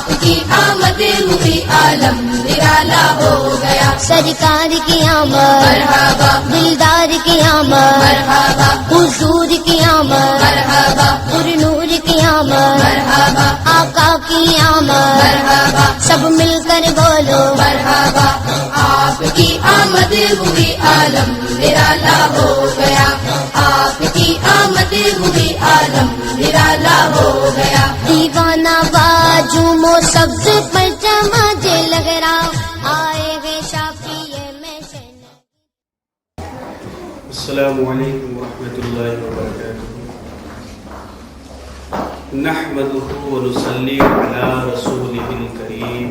آپ کی آمد ہوئی عالم نرالا ہو گیا، سرکار کی آمد مرحبا دلدار کی آمد مرحبا حضور کی آمد مرحبا پر نور کی آمد مرحبا آقا کی آمد مرحبا سب مل کر بولو مرحبا، آپ کی آمد ہوئی عالم نرالا ہو گیا، آپ کی آمد ہوئی عالم نرالا ہو گیا، دیوانہ باجومو سبز پر چمچے لگ رہا آئے گے شافیع میں سے۔ السلام علیکم ورحمۃ اللہ وبرکاتہ، نحمدہ ونصلی علی رسولہ الکریم،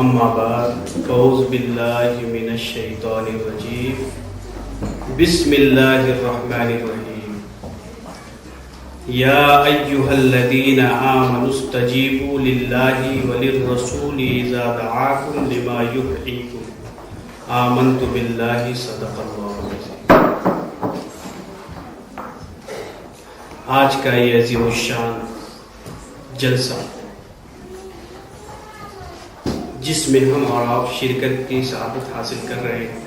اما بعد اعوذ باللہ من الشیطان الرجیم، بسم اللہ الرحمن الرحیم، یا ایہا الذین آمنوا استجیبوا للہ وللرسول اذا دعاکم لما یحییکم، آمنت باللہ صدق اللہ العظیم۔ آج کا یہ عظیم الشان جلسہ جس میں ہم اور آپ شرکت کی سعادت حاصل کر رہے ہیں،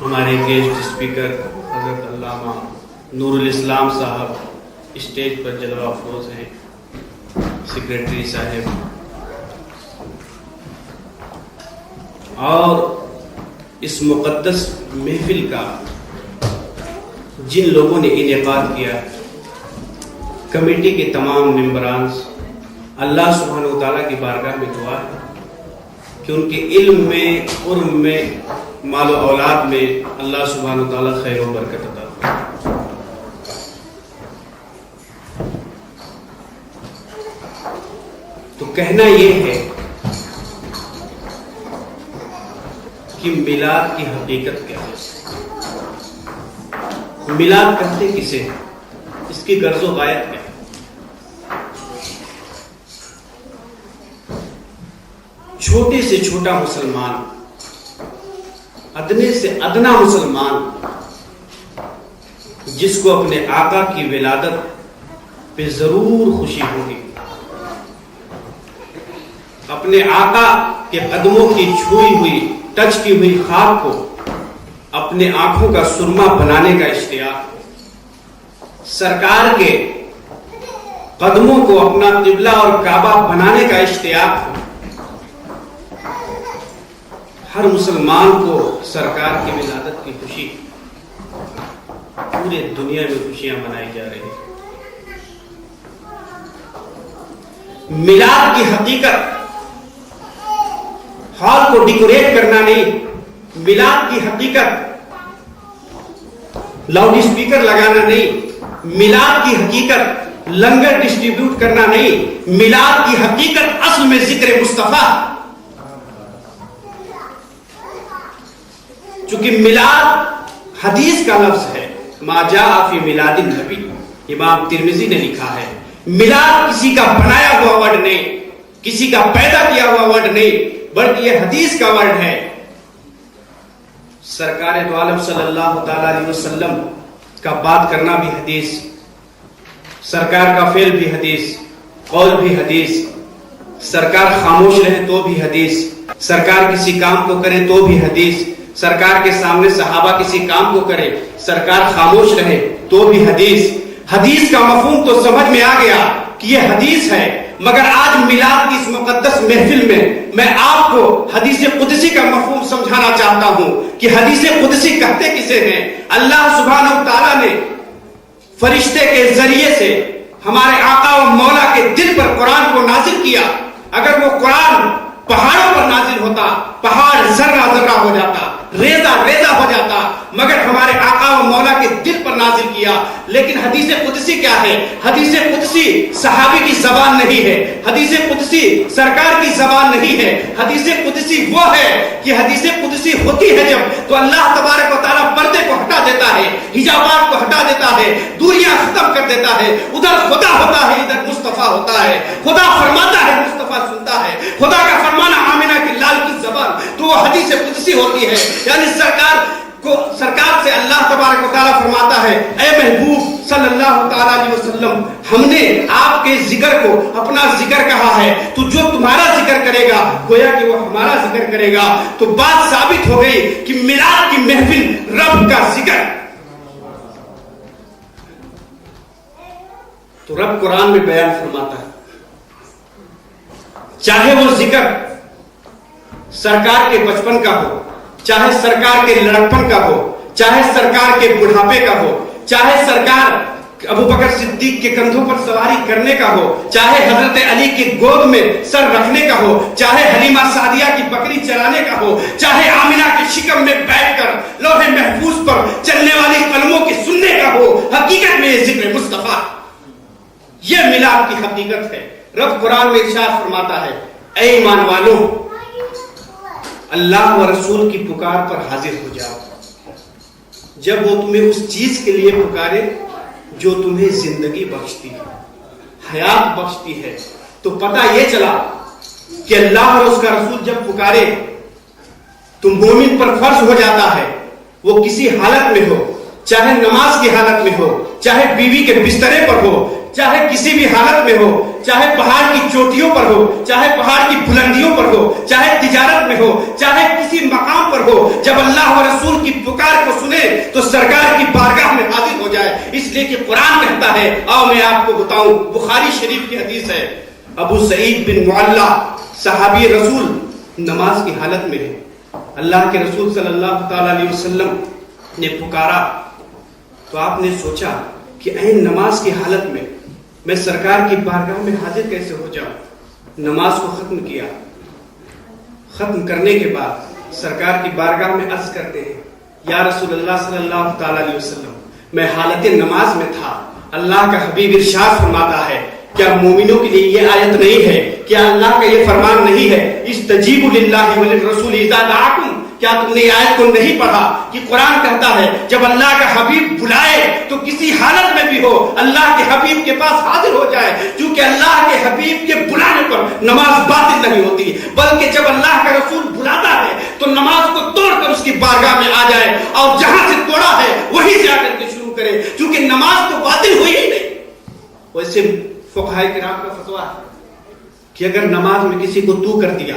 ہمارے گیسٹ اسپیکر حضرت علامہ نور الاسلام صاحب اسٹیج پر جلوہ افروز ہیں، سیکریٹری صاحب، اور اس مقدس محفل کا جن لوگوں نے انعقاد کیا، کمیٹی کے تمام ممبران، اللہ سبحانہ و تعالیٰ کی بارگاہ میں دعا ہے کہ ان کے علم میں، علم میں، مال و اولاد میں اللہ سبحانہ و تعالیٰ خیر و برکت عطا فرمائے۔ تو کہنا یہ ہے کہ میلاد کی حقیقت کیا ہے، میلاد کہتے کسے ہیں، اس کی غرض و غایت کیا ہے۔ چھوٹے سے چھوٹا مسلمان، ادنے سے ادنا مسلمان، جس کو اپنے آقا کی ولادت پہ ضرور خوشی ہوگی، اپنے آقا کے قدموں کی چھوئی ہوئی، ٹچ کی ہوئی خاک کو اپنے آنکھوں کا سرما بنانے کا اشتیاق، سرکار کے قدموں کو اپنا قبلہ اور کعبہ بنانے کا اشتیاق، ہر مسلمان کو سرکار کی ولادت کی خوشی، پورے دنیا میں خوشیاں منائی جا رہی ہیں۔ میلاد کی حقیقت ہال کو ڈیکوریٹ کرنا نہیں، میلاد کی حقیقت لاؤڈ اسپیکر لگانا نہیں، میلاد کی حقیقت لنگر ڈسٹریبیوٹ کرنا نہیں، میلاد کی حقیقت اصل میں ذکر مصطفیٰ۔ چونکہ میلاد حدیث کا لفظ ہے، ما جاء فی میلاد النبی، امام ترمذی نے لکھا ہے۔ میلاد کسی کا بنایا ہوا ورڈ نہیں، کسی کا پیدا کیا ہوا ورڈ نہیں، بلکہ یہ حدیث کا ورڈ ہے۔ سرکار دو عالم صلی اللہ تعالی علیہ وسلم کا بات کرنا بھی حدیث، سرکار کا فعل بھی حدیث، قول بھی حدیث، سرکار خاموش رہے تو بھی حدیث، سرکار کسی کام کو کرے تو بھی حدیث، سرکار کے سامنے صحابہ کسی کام کو کرے، سرکار خاموش رہے تو بھی حدیث۔ حدیث کا مفہوم تو سمجھ میں آ گیا کہ یہ حدیث ہے، مگر آج میلاد کی اس مقدس محفل میں آپ کو حدیث قدسی کا مفہوم سمجھانا چاہتا ہوں کہ حدیث قدسی کہتے کسے ہیں۔ اللہ سبحانہ و تعالیٰ نے فرشتے کے ذریعے سے ہمارے آقا و مولا کے دل پر قرآن کو نازل کیا۔ اگر وہ قرآن پہاڑوں پر نازل ہوتا، پہاڑ ذرہ ذرہ ہو جاتا، ریزہ ریزہ ہو جاتا، مگر ہمارے آقا و مولا کے دل پر نازل کیا۔ لیکن حدیث قدسی کیا ہے؟ حدیث قدسی صحابی کی زبان نہیں ہے، حدیث قدسی سرکار کی زبان نہیں ہے۔ حدیث قدسی وہ ہے کہ حدیث قدسی ہوتی ہے جب تو اللہ تبارک و تعالیٰ پردے کو ہٹا دیتا ہے، حجابات کو ہٹا دیتا ہے، دوریاں ختم کر دیتا ہے۔ ادھر خدا ہوتا ہے، ادھر مصطفیٰ ہوتا ہے، خدا فرماتا ہے، مصطفیٰ سنتا ہے، خدا کا فرمانا آمنہ کی لال کی زبان، تو وہ حدیث قدسی ہوتی ہے۔ یعنی سرکار سرکار سے اللہ تبارک و تعالیٰ فرماتا ہے اے محبوب صلی اللہ تعالیٰ علیہ وسلم ہم نے آپ کے ذکر کو اپنا ذکر کہا ہے تو جو تمہارا ذکر کرے گا گویا کہ وہ ہمارا ذکر کرے گا. تو بات ثابت ہو گئی کہ میلاد کی محفل رب کا ذکر. تو رب قرآن میں بیان فرماتا ہے چاہے وہ ذکر سرکار کے بچپن کا ہو, چاہے سرکار کے لڑکپن کا ہو, چاہے سرکار کے بڑھاپے کا ہو, چاہے سرکار ابو بکر صدیق کے کندھوں پر سواری کرنے کا ہو, چاہے حضرت علی کی گود میں سر رکھنے کا ہو, چاہے حلیمہ سعدیہ کی بکری چرانے کا ہو, چاہے آمنہ کے شکم میں بیٹھ کر لوح محفوظ پر چلنے والی قلموں کی سننے کا ہو, حقیقت میں یہ ذکر مصطفیٰ, یہ میلاد کی حقیقت ہے. رب قرآن میں ارشاد فرماتا ہے اے ایمان والوں اللہ و رسول کی پکار پر حاضر ہو جاؤ جب وہ تمہیں اس چیز کے لیے پکارے جو تمہیں زندگی بخشتی ہے, حیات بخشتی ہے. تو پتہ یہ چلا کہ اللہ اور اس کا رسول جب پکارے تو مومن پر فرض ہو جاتا ہے وہ کسی حالت میں ہو, چاہے نماز کی حالت میں ہو, چاہے بیوی کے بسترے پر ہو, چاہے کسی بھی حالت میں ہو, چاہے پہاڑ کی چوٹیوں پر ہو, چاہے پہاڑ کی بلندیوں پر ہو, چاہے تجارت میں ہو, چاہے کسی مقام پر ہو, جب اللہ و رسول کی پکار کو سنے تو سرکار کی بارگاہ میں حاضر ہو جائے. اس لیے کہ قرآن کہتا ہے, آؤ میں آپ کو بتاؤں, بخاری شریف کی حدیث ہے, ابو سعید بن معلہ صحابی رسول نماز کی حالت میں ہے, اللہ کے رسول صلی اللہ تعالی علیہ وسلم نے پکارا تو آپ نے سوچا کہ اے نماز کی حالت میں سرکار کی بارگاہ میں حاضر کیسے ہو جاؤں. نماز کو ختم کیا, ختم کرنے کے بعد سرکار کی بارگاہ میں عرض کرتے ہیں یا رسول اللہ صلی اللہ تعالی علیہ وسلم میں حالت نماز میں تھا. اللہ کا حبیب ارشاد فرماتا ہے کیا مومنوں کے لیے یہ آیت نہیں ہے, کیا اللہ کا یہ فرمان نہیں ہے استجیبوا للہ وللرسول اذا دعاکم, کیا تم نے آیت کو نہیں پڑھا کہ قرآن کہتا ہے جب اللہ کا حبیب بلائے تو کسی حالت میں بھی ہو اللہ کے حبیب کے پاس حاضر ہو جائے, کیونکہ اللہ کے حبیب کے بلانے پر نماز باطل نہیں ہوتی, بلکہ جب اللہ کا رسول بلاتا ہے تو نماز کو توڑ کر اس کی بارگاہ میں آ جائے اور جہاں سے توڑا ہے وہیں سے آ کر کے شروع کرے, کیونکہ نماز تو باطل ہوئی ہی نہیں. ویسے فقہائے کرام کا فتویٰ ہے کہ اگر نماز میں کسی کو تو کر دیا,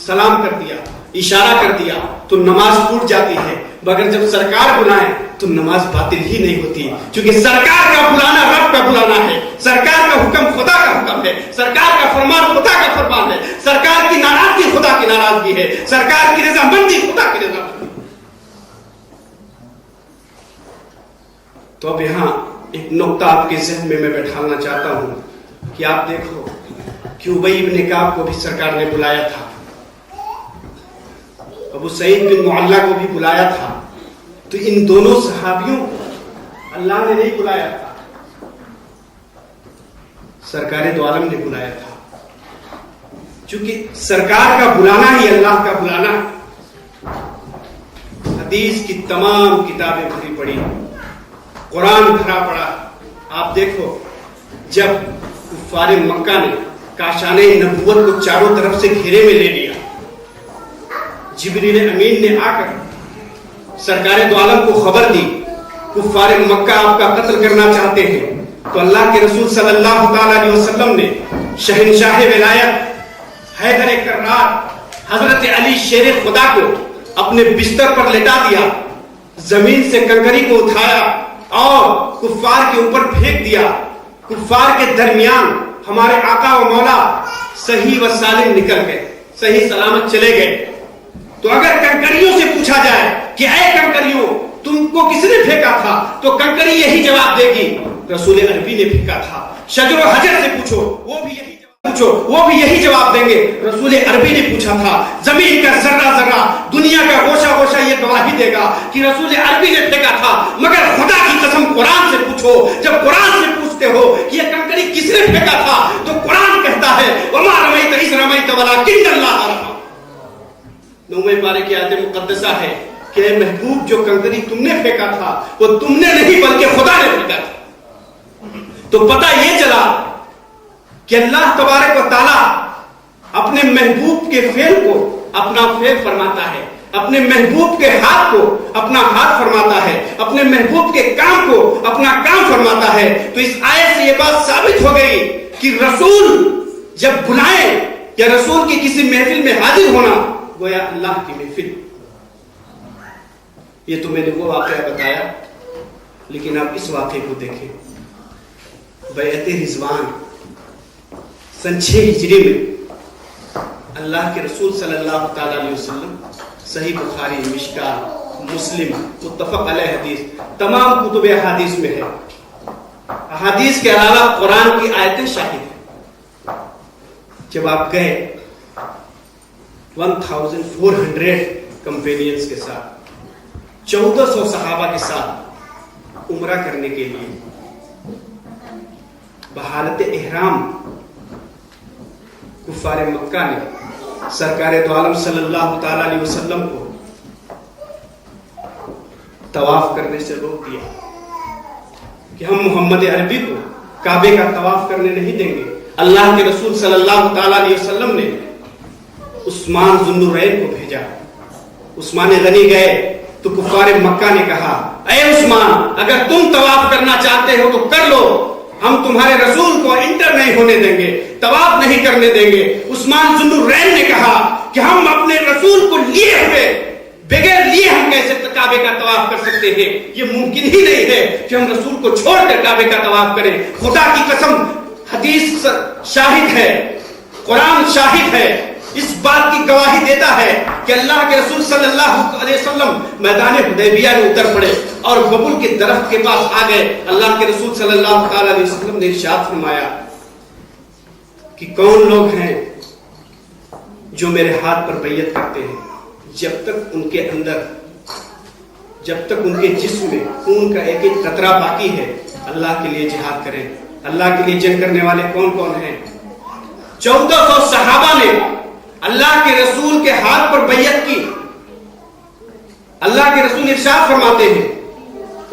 سلام کر دیا, اشارہ کر دیا تو نماز ٹوٹ جاتی ہے, مگر جب سرکار بلائے تو نماز باطل ہی نہیں ہوتی, کیونکہ سرکار کا بلانا رب کا بلانا ہے, سرکار کا حکم خدا کا حکم ہے, سرکار کا فرمان خدا کا فرمان ہے, سرکار کی ناراضگی خدا کی ناراضگی ہے, سرکار کی رضامندی خدا کی رضامندی. تو اب یہاں ایک نقطہ آپ کے ذہن میں بیٹھانا چاہتا ہوں کہ آپ دیکھو کہ ابی بن کعب کو بھی سرکار نے بلایا تھا, ابو سعید بن معلہ کو بھی بلایا تھا, تو ان دونوں صحابیوں کو اللہ نے نہیں بلایا تھا, سرکار دو عالم نے بلایا تھا, چونکہ سرکار کا بلانا ہی اللہ کا بلانا. حدیث کی تمام کتابیں بھری پڑی, قرآن بھرا پڑا. آپ دیکھو جب کفار مکہ نے کاشانِ نبوت کو چاروں طرف سے گھیرے میں لے لیا, جبریل امین نے آ کر سرکار دو عالم کو خبر دی کفار مکہ آپ کا قتل کرنا چاہتے ہیں, تو اللہ کے رسول صلی اللہ تعالی علیہ وسلم نے شہنشاہ ولایت حیدر کرار حضرت علی شیر خدا کو اپنے بستر پر لٹا دیا, زمین سے کنکری کو اٹھایا اور کفار کے اوپر پھینک دیا. کفار کے درمیان ہمارے آقا و مولا صحیح و سالم نکل گئے, صحیح سلامت چلے گئے. تو اگر کنکریوں سے پوچھا جائے کہ اے کنکریوں تم کو کس نے پھینکا تھا, تو کنکری یہی جواب دے گی رسول عربی نے پھینکا تھا. شجر و حجر سے پوچھو وہ بھی یہی جواب دیں گے رسول عربی نے پوچھا تھا. زمین کا ذرہ ذرہ دنیا کا گوشہ گوشہ یہ گواہی دے گا کہ رسول عربی نے پھینکا تھا, مگر خدا کی قسم قرآن سے پوچھو, جب قرآن سے پوچھتے ہو کہ یہ کنکری کس نے پھینکا تھا تو قرآن کہتا ہے وما رمیت اذ رمیت ولکن اللہ رمی. 9ویں پارے کی آیت مقدسہ ہے کہ اے محبوب جو کنکری تم نے پھینکا تھا وہ تم نے نہیں بلکہ خدا نے پھینکا تھا. تو پتہ یہ چلا کہ اللہ تبارک و تعالی اپنے محبوب کے فعل کو اپنا فعل فرماتا ہے, اپنے محبوب کے ہاتھ کو اپنا ہاتھ فرماتا ہے, اپنے محبوب کے کام کو اپنا کام فرماتا ہے, تو اس آیت سے یہ بات ثابت ہو گئی کہ رسول جب بلائیں یا رسول کی کسی محفل میں حاضر ہونا گویا اللہ کی محفل. یہ تو میں نے وہ واقعہ بتایا, لیکن آپ اس واقعے کو دیکھیں. بیعت رضوان سن 6 ہجری میں اللہ کے رسول صلی اللہ تعالی علیہ وسلم, صحیح بخاری, مشکات, مسلم, متفق علیہ حدیث, تمام کتب احادیث میں ہے. احادیث کے علاوہ قرآن کی آیتیں شاہد ہیں. جب آپ گئے 1400 کمپینینز کے ساتھ, 1400 صحابہ کے ساتھ عمرہ کرنے کے لیے, بحالت احرام کفار مکہ نے سرکار دو عالم صلی اللہ تعالی علیہ وسلم کو طواف کرنے سے روک دیا کہ ہم محمد عربی کو کعبے کا طواف کرنے نہیں دیں گے. اللہ کے رسول صلی اللہ تعالی علیہ وسلم نے عثمان ذو النورین کو بھیجا. عثمان غنی گئے تو کفار مکہ نے کہا, اے عثمان, اگر تم طواف کرنا چاہتے ہو تو کر لو, ہم تمہارے رسول کو انٹر نہیں ہونے دیں گے, طواف نہیں کرنے دیں گے. عثمان ذو النورین نے کہا کہ ہم اپنے رسول کو لیے ہوئے بغیر لیے ہم کیسے کعبے کا طواف کر سکتے ہیں؟ یہ ممکن ہی نہیں ہے کہ ہم رسول کو چھوڑ کر کعبے کا طواف کریں. خدا کی قسم, حدیث شاہد ہے, قرآن شاہد ہے, اس بات کی گواہی دیتا ہے کہ اللہ کے رسول صلی اللہ علیہ وسلم میدان حدیبیہ میں اتر پڑے اور ببول کے درخت کے پاس آ گئے. اللہ کے رسول صلی اللہ تعالی علیہ وسلم نے ارشاد فرمایا کہ کون لوگ ہیں جو میرے ہاتھ پر بیعت کرتے ہیں جب تک ان کے اندر, جب تک ان کے جسم میں خون کا ایک ایک قطرہ باقی ہے, اللہ کے لیے جہاد کریں. اللہ کے لیے جنگ کرنے والے کون کون ہیں؟ 1400 صحابہ نے اللہ کے رسول کے ہاتھ پر بیعت کی. اللہ کے رسول ارشاد فرماتے ہیں,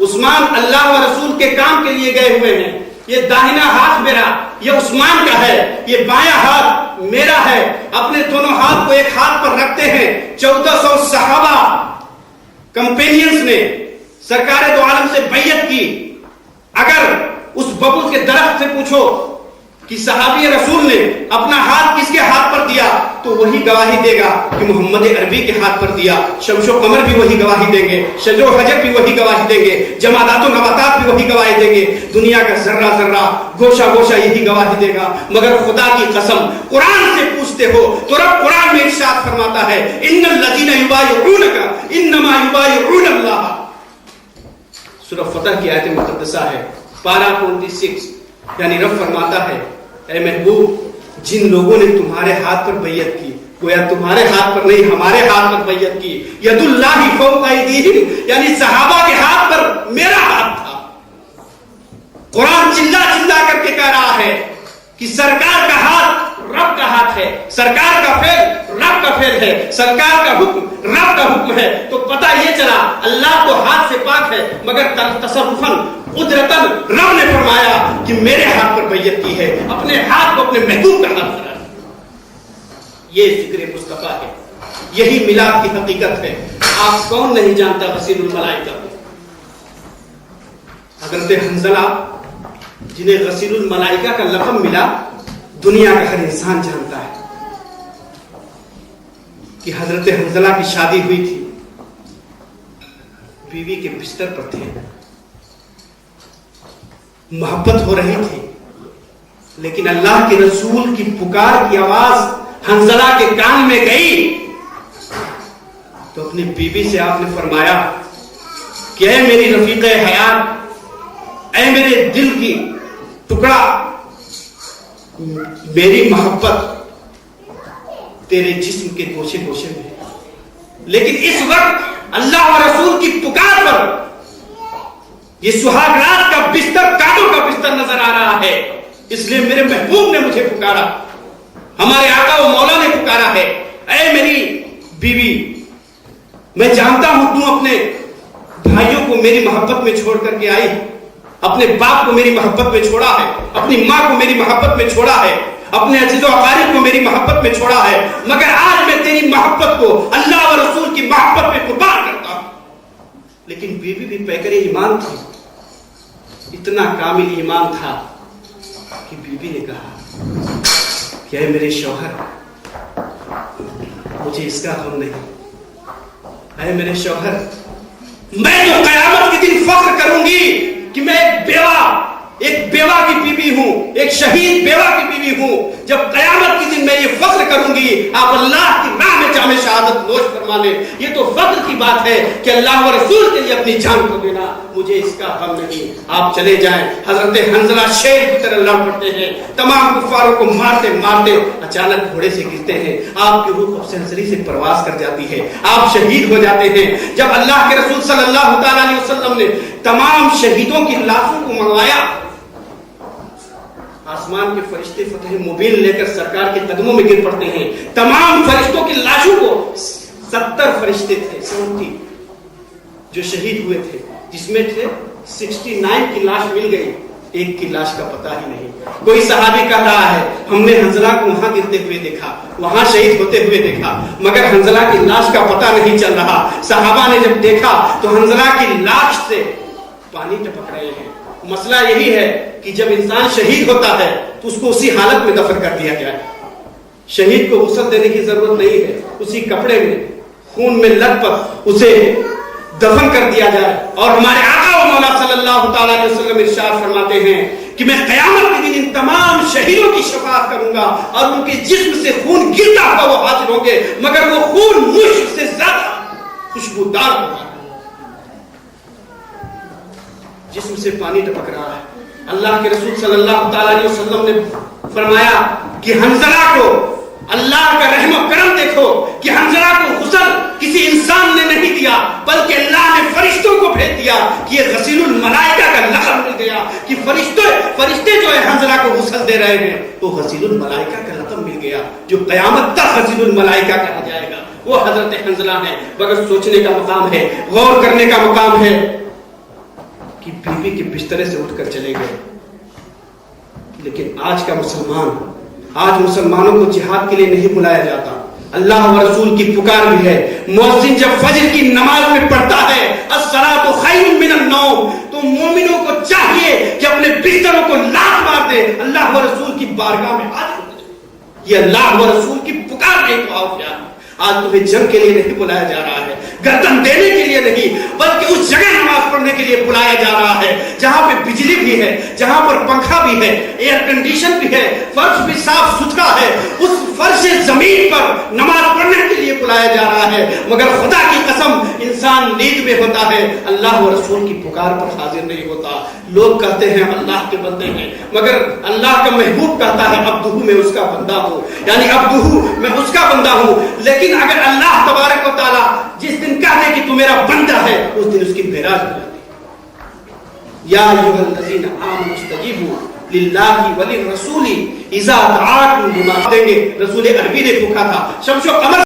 عثمان اللہ و رسول کے کام کے لیے گئے ہوئے ہیں, یہ داہنا ہاتھ میرا, یہ عثمان کا ہے, یہ بایاں ہاتھ میرا ہے. اپنے دونوں ہاتھ کو ایک ہاتھ پر رکھتے ہیں. 1400 صحابہ کمپینینز نے سرکار دو عالم سے بیعت کی. اگر اس ببول کے درخت سے پوچھو کہ صحابی رسول نے اپنا ہاتھ کس کے ہاتھ پر دیا, تو وہی گواہی دے گا کہ محمد عربی کے ہاتھ پر دیا. شمس و قمر بھی وہی گواہی دیں گے, شجر و حجر بھی وہی گواہی دیں گے, جمادات و نباتات بھی وہی گواہی دیں گے, دنیا کا ذرہ ذرہ گوشہ گوشہ یہی گواہی دے گا. مگر خدا کی قسم, قرآن سے پوچھتے ہو تو رب قرآن میں ارشاد فرماتا ہے, ان الذین یبایعونک انما یبایعون اللہ. سورہ فتح کی آیت مقدسہ ہے, پارہ 26. یعنی رب فرماتا ہے, اے محبوب, جن لوگوں نے تمہارے ہاتھ پر بیعت کی, گویا تمہارے ہاتھ پر نہیں ہمارے ہاتھ پر بیعت کی. ید اللہ فوق ایدیہم, یعنی صحابہ کے ہاتھ پر میرا ہاتھ تھا. قرآن چلا چلا کر کے کہہ رہا ہے کہ سرکار کا ہاتھ رب کا ہاتھ ہے, سرکار کا فعل رب کا فعل ہے, سرکار کا حکم رب کا حکم ہے. تو پتہ یہ چلا اللہ تو ہاتھ سے پاک ہے, مگر تصرفاً قدرتاً رب نے فرمایا کہ میرے ہاتھ پر بیعت کی ہے, اپنے ہاتھ کو اپنے محبوب کا ہاتھ کرا. یہ ذکر مصطفیٰ ہے, یہی میلاد کی حقیقت ہے. آپ کون نہیں جانتا غسیل الملائکہ کو؟ حضرت حنظلہ جنہیں غسیل الملائکہ کا لقب ملا, دنیا کا ہر انسان جانتا ہے کہ حضرت حنظلہ کی شادی ہوئی تھی, بیوی کے بستر پر تھے, محبت ہو رہی تھی, لیکن اللہ کے رسول کی پکار کی آواز حنظلہ کے کان میں گئی تو اپنی بیوی سے آپ نے فرمایا کہ اے میری رفیق حیات, اے میرے دل کی ٹکڑا, میری محبت تیرے جسم کے گوشے گوشے میں, لیکن اس وقت اللہ و رسول کی پکار پر یہ سہاگ رات کا بستر کانوں کا بستر نظر آ رہا ہے, اس لیے میرے محبوب نے مجھے پکارا, ہمارے آقا و مولا نے پکارا ہے. اے میری بیوی, میں جانتا ہوں تم اپنے بھائیوں کو میری محبت میں چھوڑ کر کے آئی, اپنے باپ کو میری محبت میں چھوڑا ہے, اپنی ماں کو میری محبت میں چھوڑا ہے, اپنے عزیز و اقارب کو میری محبت میں چھوڑا ہے، مگر آج میں تیری محبت کو اللہ و رسول کی محبت میں قربان کرتا ہوں۔ لیکن بیوی بھی پیکر ایمان تھی، اتنا کامل ایمان تھا کہ بیوی نے کہا کہ اے میرے شوہر، مجھے اس کا غم نہیں، اے میرے شوہر، میں تو قیامت کے دن فخر کروں گی کہ میں ایک بیوہ کی بیوی ہوں، ایک شہید بیوہ کی بیوی ہوں۔ جب قیامت کے دن میں یہ فخر کروں گی، آپ اللہ کی راہ میں جام شہادت نوش فرمانے، یہ تو فخر کی بات ہے کہ اللہ و رسول کے لیے اپنی جان کو دینا، مجھے اس کا غم نہیں۔ آپ چلے جائیں۔ حضرت حنظلہ شیر کی طرح لڑ پڑتے ہیں، تمام کفاروں کو مارتے مارتے اچانک گھوڑے سے گرتے ہیں، آپ کی روح سنسری سے پرواز کر جاتی ہے، آپ شہید ہو جاتے ہیں۔ جب اللہ کے رسول صلی اللہ تعالیٰ علیہ وسلم نے تمام شہیدوں کی لاشوں کو منگوایا، آسمان کے فرشتے فتح مبین لے کر سرکار کے قدموں میں گر پڑتے ہیں۔ تمام فرشتوں کی لاشوں کو 70 فرشتے تھے، 70 جو شہید ہوئے تھے، جس میں سے 69 کی لاش مل گئی، ایک کی لاش کا پتہ ہی نہیں۔ کوئی صحابی کہہ رہا ہے ہم نے حنظلہ کو وہاں گرتے ہوئے دیکھا، وہاں شہید ہوتے ہوئے دیکھا، مگر حنظلہ کی لاش کا پتہ نہیں چل رہا۔ صحابہ نے جب دیکھا تو حنظلہ کی لاش سے پانی ٹپک رہے ہیں۔ مسئلہ یہی ہے کہ جب انسان شہید ہوتا ہے تو اس کو اسی حالت میں دفن کر دیا جائے، شہید کو غسل دینے کی ضرورت نہیں ہے، اسی کپڑے میں خون میں لت پت اسے دفن کر دیا جائے۔ اور ہمارے آقا و مولا صلی اللہ تعالیٰ علیہ وسلم ارشاد فرماتے ہیں کہ میں قیامت کے دن ان تمام شہیدوں کی شفاعت کروں گا اور ان کے جسم سے خون گرتا ہوا وہ حاضر ہوں گے، مگر وہ خون مشک سے زیادہ خوشبودار ہوگا۔ جسم سے پانی ٹپک رہا ہے۔ اللہ کے رسول صلی اللہ تعالیٰ علیہ وسلم نے فرمایا کہ حنظلہ کو اللہ کا رحم و کرم دیکھو کہ حنظلہ کو غسل کسی انسان نے نہیں دیا بلکہ اللہ نے فرشتوں کو بھیج دیا کہ یہ غسیل الملائکہ کا لقب مل گیا کہ فرشتے جو ہے حنظلہ کو غسل دے رہے ہیں تو غسیل الملائکہ کا لقب مل گیا، جو قیامت تک غسیل الملائکہ کہا جائے گا وہ حضرت حنظلہ ہے۔ مگر سوچنے کا مقام ہے، غور کرنے کا مقام ہے کہ بیوی کے بسترے سے اٹھ کر چلے گئے، لیکن آج مسلمانوں کو جہاد کے لیے نہیں بلایا جاتا۔ اللہ و رسول کی پکار بھی ہے، مؤذن جب فجر کی نماز میں پڑھتا ہے الصلاۃ خیر من النوم، تو مومنوں کو چاہیے کہ اپنے بستروں کو لات مار دے، اللہ و رسول کی بارگاہ میں حاضر ہو جائے۔ یہ اللہ و رسول کی پکار ہے۔ آج تمہیں جنگ کے لیے نہیں بلایا جا رہا ہے، گردن دینے کے لیے نہیں، بلکہ اس جگہ نماز پڑھنے کے لیے بلایا جا رہا ہے جہاں پہ بجلی بھی ہے، جہاں پر پنکھا بھی ہے، ایئر کنڈیشن بھی ہے، فرش بھی صاف ستھرا ہے، اس فرش زمین پر نماز پڑھنے کے لیے بلایا جا رہا ہے۔ مگر خدا کی قسم انسان نیند میں ہوتا ہے، اللہ و رسول کی پکار پر حاضر نہیں ہوتا۔ لوگ کہتے ہیں اللہ کے بندے ہیں، مگر اللہ کا محبوب کہتا ہے عبدہ میں اس کا بندہ ہوں، یعنی عبدہ میں اس کا بندہ ہوں۔ لیکن اگر اللہ تبارک و تعالیٰ جس دن کہتے کہ تو میرا بندہ ہے، اس دن اس کی معراج ہو جاتی۔ یا ایھا الذین آمنوا استجیبوا للہ وللرسول اذا دعاکم لما، دیں گے رسول عربی نے پوچھا تھا، شمس و قمر